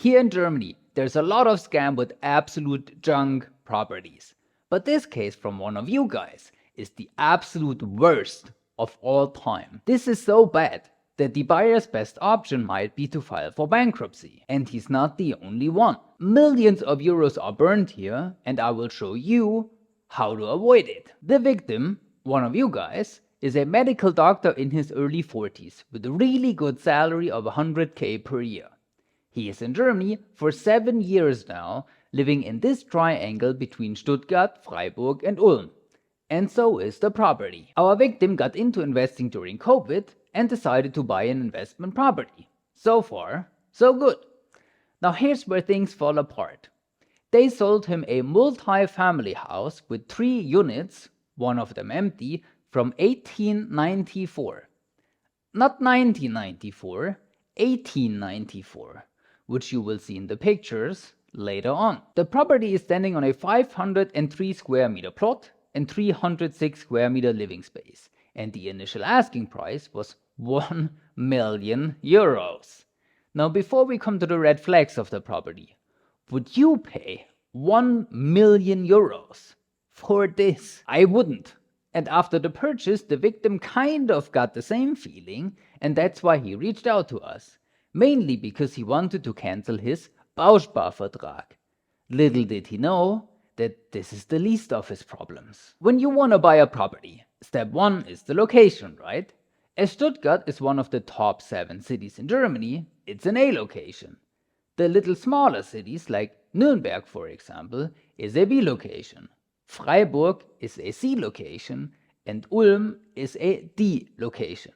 Here in Germany, there's a lot of scam with absolute junk properties. But this case from one of you guys is the absolute worst of all time. This is so bad that the buyer's best option might be to file for bankruptcy. And he's not the only one. Millions of euros are burned here, and I will show you how to avoid it. The victim, one of you guys, is a medical doctor in his early 40s with a really good salary of 100k per year. He is in Germany for 7 years now, living in this triangle between Stuttgart, Freiburg and Ulm. And so is the property. Our victim got into investing during COVID and decided to buy an investment property. So far, so good. Now here's where things fall apart. They sold him a multi-family house with 3 units, one of them empty, from 1894. Not 1994, 1894. Which you will see in the pictures later on. The property is standing on a 503 square meter plot and 306 square meter living space, and the initial asking price was 1 million euros. Now before we come to the red flags of the property, would you pay 1 million euros for this? I wouldn't. And after the purchase, the victim kind of got the same feeling, and that's why he reached out to us. Mainly because he wanted to cancel his Bausparvertrag. Little did he know that this is the least of his problems. When you want to buy a property, step 1 is the location, right? As Stuttgart is one of the top 7 cities in Germany, it's an A location. The little smaller cities like Nuremberg, for example, is a B location. Freiburg is a C location and Ulm is a D location.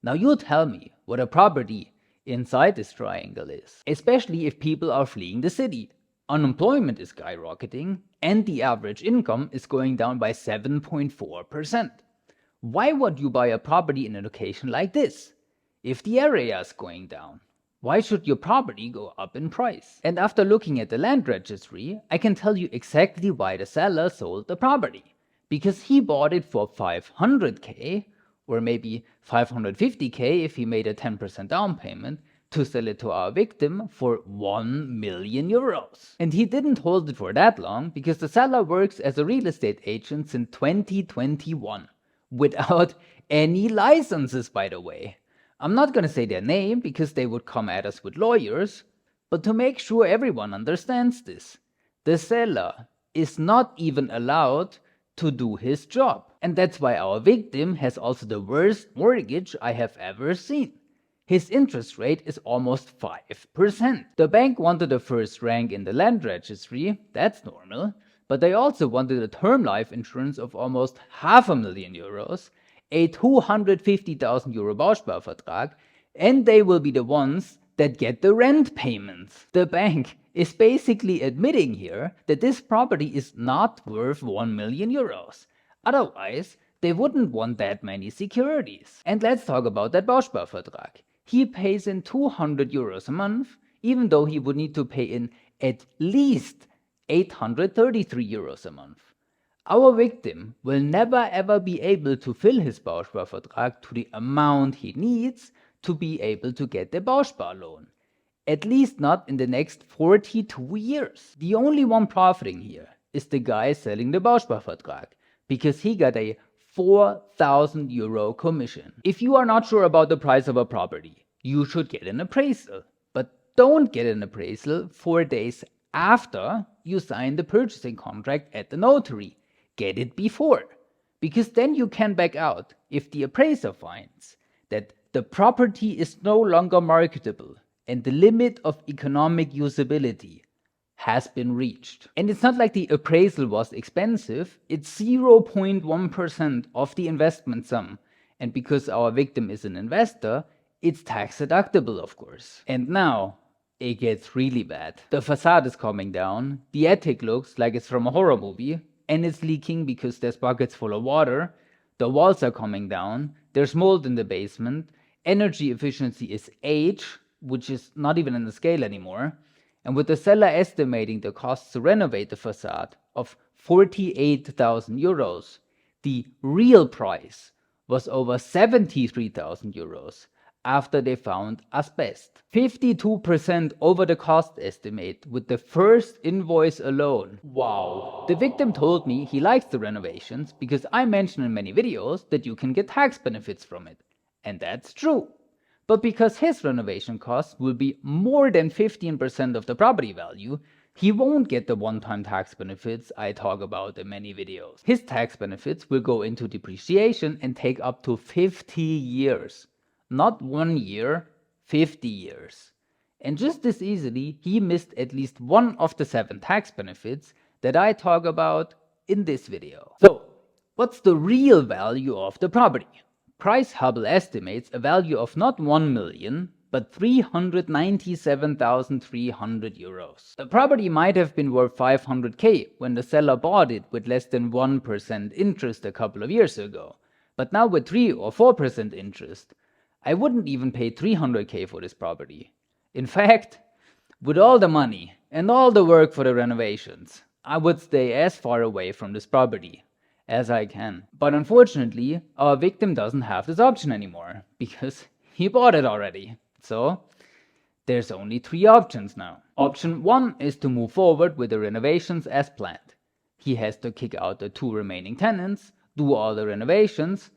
Now you tell me what a property inside this triangle is, especially if people are fleeing the city. Unemployment is skyrocketing and the average income is going down by 7.4%. Why would you buy a property in a location like this? If the area is going down, why should your property go up in price? And after looking at the land registry, I can tell you exactly why the seller sold the property. Because he bought it for 500k, or maybe 550k if he made a 10% down payment, to sell it to our victim for 1 million euros. And he didn't hold it for that long because the seller works as a real estate agent since 2021, without any licenses, by the way. I'm not gonna say their name because they would come at us with lawyers, but to make sure everyone understands this, the seller is not even allowed to do his job. And that's why our victim has also the worst mortgage I have ever seen. His interest rate is almost 5%. The bank wanted a first rank in the land registry, that's normal, but they also wanted a term life insurance of almost 500,000 euros, a 250,000 euro Bausparvertrag, and they will be the ones that get the rent payments. The bank is basically admitting here that this property is not worth 1 million euros. Otherwise, they wouldn't want that many securities. And let's talk about that Bausparvertrag. He pays in 200 euros a month, even though he would need to pay in at least 833 euros a month. Our victim will never ever be able to fill his Bausparvertrag to the amount he needs to be able to get the Bauspar loan. At least not in the next 42 years. The only one profiting here is the guy selling the Bausparvertrag, because he got a 4,000 euro commission. If you are not sure about the price of a property, you should get an appraisal. But don't get an appraisal 4 days after you sign the purchasing contract at the notary. Get it before, because then you can back out if the appraiser finds that the property is no longer marketable and the limit of economic usability has been reached. And it's not like the appraisal was expensive, it's 0.1% of the investment sum. And because our victim is an investor, it's tax deductible, of course. And now it gets really bad. The facade is coming down, the attic looks like it's from a horror movie, and it's leaking because there's buckets full of water, the walls are coming down, there's mold in the basement, energy efficiency is H, which is not even in the scale anymore, and with the seller estimating the costs to renovate the facade of 48,000 euros, the real price was over 73,000 euros. after they found asbestos. 52% over the cost estimate with the first invoice alone. Wow. The victim told me he likes the renovations because I mentioned in many videos that you can get tax benefits from it. And that's true. But because his renovation costs will be more than 15% of the property value, he won't get the one-time tax benefits I talk about in many videos. His tax benefits will go into depreciation and take up to 50 years. Not 1 year, 50 years. And just as easily, he missed at least one of the 7 tax benefits that I talk about in this video. So, what's the real value of the property? Price Hubble estimates a value of not 1 million, but 397,300 euros. The property might have been worth 500k when the seller bought it with less than 1% interest a couple of years ago. But now with 3 or 4% interest, I wouldn't even pay 300k for this property. In fact, with all the money and all the work for the renovations, I would stay as far away from this property as I can. But unfortunately, our victim doesn't have this option anymore because he bought it already. So there's only 3 options now. Option 1 is to move forward with the renovations as planned. He has to kick out the 2 remaining tenants, do all the renovations,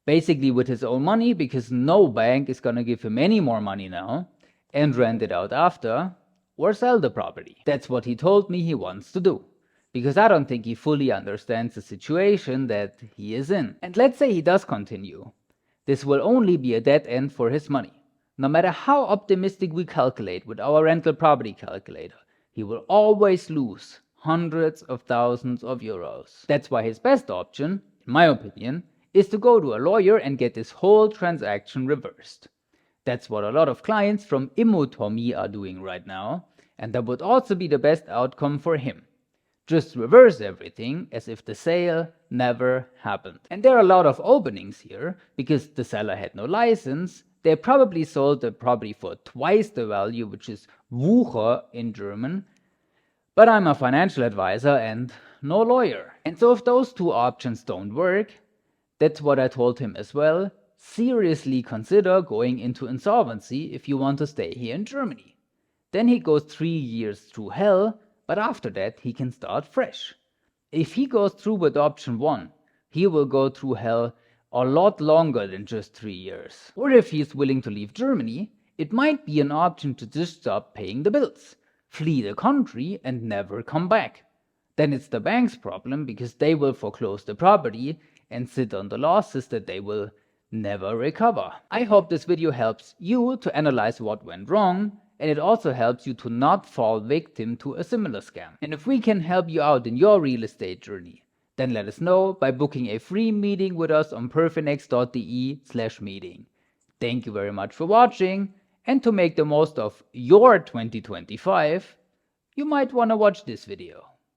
basically with his own money because no bank is gonna give him any more money now, and rent it out after, or sell the property. That's what he told me he wants to do. Because I don't think he fully understands the situation that he is in. And let's say he does continue. This will only be a dead end for his money. No matter how optimistic we calculate with our rental property calculator, he will always lose hundreds of thousands of euros. That's why his best option, in my opinion, is to go to a lawyer and get this whole transaction reversed. That's what a lot of clients from Immotomie are doing right now, and that would also be the best outcome for him. Just reverse everything as if the sale never happened. And there are a lot of openings here because the seller had no license. They probably sold the property for twice the value, which is Wucher in German. But I'm a financial advisor and no lawyer. And so if those 2 options don't work, that's what I told him as well. Seriously consider going into insolvency if you want to stay here in Germany. Then he goes 3 years through hell, but after that he can start fresh. If he goes through with option 1, he will go through hell a lot longer than just 3 years. Or if he is willing to leave Germany, it might be an option to just stop paying the bills, flee the country and never come back. Then it's the bank's problem because they will foreclose the property and sit on the losses that they will never recover. I hope this video helps you to analyze what went wrong, and it also helps you to not fall victim to a similar scam. And if we can help you out in your real estate journey, then let us know by booking a free meeting with us on perfinex.de/meeting. Thank you very much for watching, and to make the most of your 2025, you might want to watch this video.